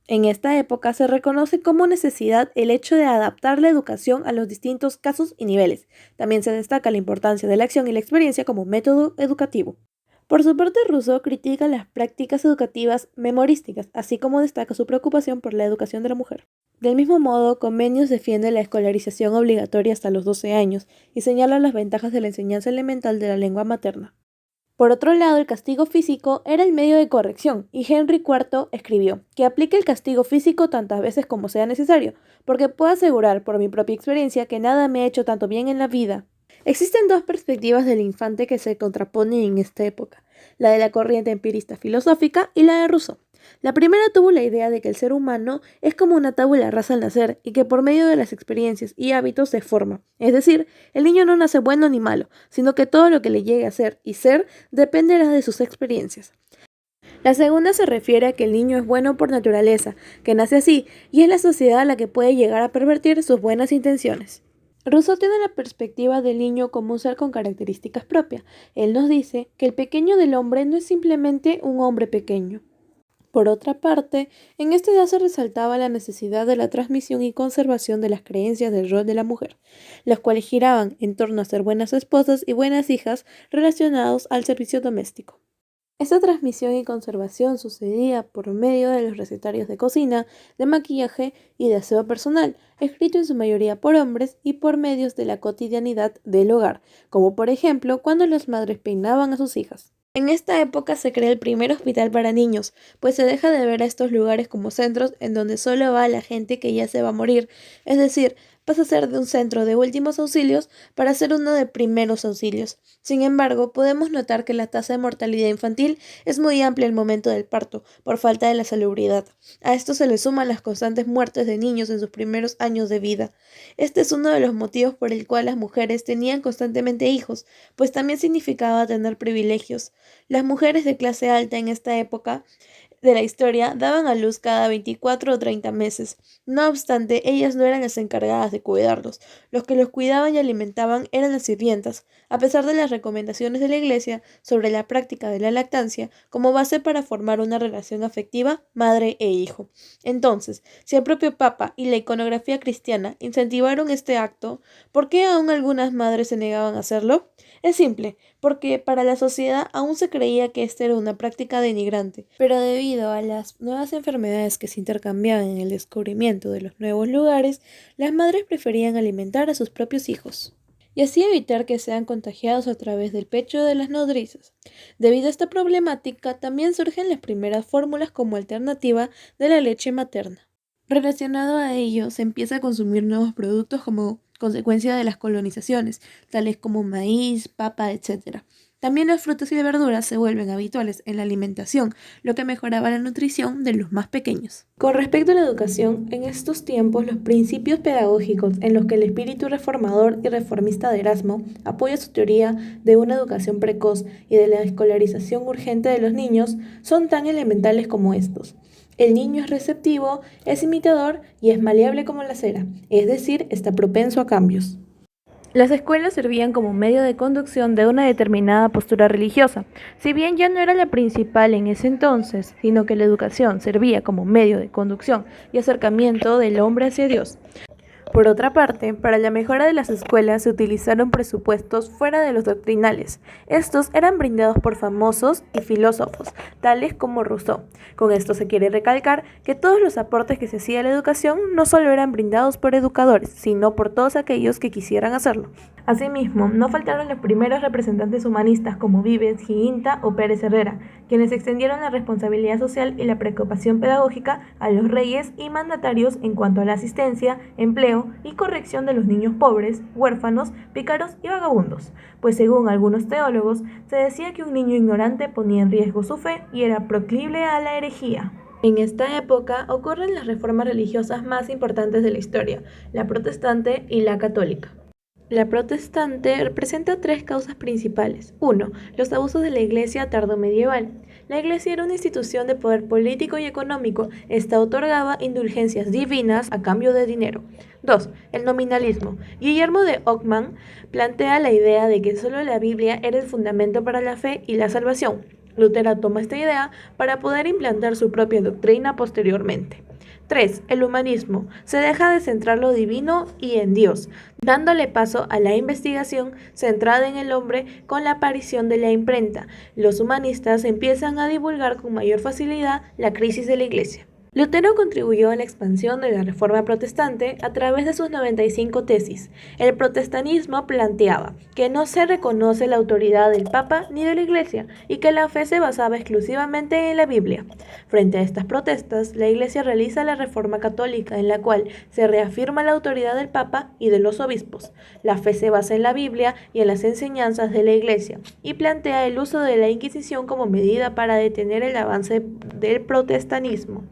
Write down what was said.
En esta época se reconoce como necesidad el hecho de adaptar la educación a los distintos casos y niveles. También se destaca la importancia de la acción y la experiencia como método educativo. Por su parte, Rousseau critica las prácticas educativas memorísticas, así como destaca su preocupación por la educación de la mujer. Del mismo modo, Comenius defiende la escolarización obligatoria hasta los 12 años y señala las ventajas de la enseñanza elemental de la lengua materna. Por otro lado, el castigo físico era el medio de corrección, y Henry IV escribió que aplique el castigo físico tantas veces como sea necesario, porque puedo asegurar por mi propia experiencia que nada me ha hecho tanto bien en la vida. Existen dos perspectivas del infante que se contraponen en esta época, la de la corriente empirista filosófica y la de Rousseau. La primera tuvo la idea de que el ser humano es como una tabula rasa al nacer y que por medio de las experiencias y hábitos se forma. Es decir, el niño no nace bueno ni malo, sino que todo lo que le llegue a ser y ser dependerá de sus experiencias. La segunda se refiere a que el niño es bueno por naturaleza, que nace así, y es la sociedad la que puede llegar a pervertir sus buenas intenciones. Rousseau tiene la perspectiva del niño como un ser con características propias. Él nos dice que el pequeño del hombre no es simplemente un hombre pequeño. Por otra parte, en esta edad se resaltaba la necesidad de la transmisión y conservación de las creencias del rol de la mujer, las cuales giraban en torno a ser buenas esposas y buenas hijas relacionados al servicio doméstico. Esta transmisión y conservación sucedía por medio de los recetarios de cocina, de maquillaje y de aseo personal, escrito en su mayoría por hombres y por medios de la cotidianidad del hogar, como por ejemplo cuando las madres peinaban a sus hijas. En esta época se crea el primer hospital para niños, pues se deja de ver a estos lugares como centros en donde solo va la gente que ya se va a morir, es decir, pasa a ser de un centro de últimos auxilios para ser uno de primeros auxilios. Sin embargo, podemos notar que la tasa de mortalidad infantil es muy amplia al momento del parto, por falta de la salubridad. A esto se le suman las constantes muertes de niños en sus primeros años de vida. Este es uno de los motivos por el cual las mujeres tenían constantemente hijos, pues también significaba tener privilegios. Las mujeres de clase alta en esta época de la historia daban a luz cada 24 o 30 meses. No obstante, ellas no eran las encargadas de cuidarlos. Los que los cuidaban y alimentaban eran las sirvientas, a pesar de las recomendaciones de la Iglesia sobre la práctica de la lactancia como base para formar una relación afectiva madre e hijo. Entonces, si el propio Papa y la iconografía cristiana incentivaron este acto, ¿por qué aún algunas madres se negaban a hacerlo? Es simple, porque para la sociedad aún se creía que esta era una práctica denigrante, pero debido a las nuevas enfermedades que se intercambiaban en el descubrimiento de los nuevos lugares, las madres preferían alimentar a sus propios hijos y así evitar que sean contagiados a través del pecho de las nodrizas. Debido a esta problemática, también surgen las primeras fórmulas como alternativa de la leche materna. Relacionado a ello, se empieza a consumir nuevos productos como consecuencia de las colonizaciones, tales como maíz, papa, etc. También las frutas y verduras se vuelven habituales en la alimentación, lo que mejoraba la nutrición de los más pequeños. Con respecto a la educación, en estos tiempos los principios pedagógicos en los que el espíritu reformador y reformista de Erasmo apoya su teoría de una educación precoz y de la escolarización urgente de los niños son tan elementales como estos. El niño es receptivo, es imitador y es maleable como la cera, es decir, está propenso a cambios. Las escuelas servían como medio de conducción de una determinada postura religiosa, si bien ya no era la principal en ese entonces, sino que la educación servía como medio de conducción y acercamiento del hombre hacia Dios. Por otra parte, para la mejora de las escuelas se utilizaron presupuestos fuera de los doctrinales. Estos eran brindados por famosos y filósofos, tales como Rousseau. Con esto se quiere recalcar que todos los aportes que se hacía a la educación no solo eran brindados por educadores, sino por todos aquellos que quisieran hacerlo. Asimismo, no faltaron los primeros representantes humanistas como Vives, Giginta o Pérez Herrera, quienes extendieron la responsabilidad social y la preocupación pedagógica a los reyes y mandatarios en cuanto a la asistencia, empleo y corrección de los niños pobres, huérfanos, pícaros y vagabundos, pues según algunos teólogos, se decía que un niño ignorante ponía en riesgo su fe y era proclive a la herejía. En esta época ocurren las reformas religiosas más importantes de la historia, la protestante y la católica. La protestante representa tres causas principales. 1. Los abusos de la Iglesia tardomedieval. La Iglesia era una institución de poder político y económico. Esta otorgaba indulgencias divinas a cambio de dinero. 2. El nominalismo. Guillermo de Ockham plantea la idea de que solo la Biblia era el fundamento para la fe y la salvación. Lutero toma esta idea para poder implantar su propia doctrina posteriormente. 3. El humanismo. Se deja de centrar lo divino y en Dios, dándole paso a la investigación centrada en el hombre con la aparición de la imprenta. Los humanistas empiezan a divulgar con mayor facilidad la crisis de la Iglesia. Lutero contribuyó a la expansión de la Reforma protestante a través de sus 95 tesis. El protestantismo planteaba que no se reconoce la autoridad del Papa ni de la Iglesia y que la fe se basaba exclusivamente en la Biblia. Frente a estas protestas, la Iglesia realiza la Reforma católica, en la cual se reafirma la autoridad del Papa y de los obispos. La fe se basa en la Biblia y en las enseñanzas de la Iglesia y plantea el uso de la Inquisición como medida para detener el avance del protestantismo.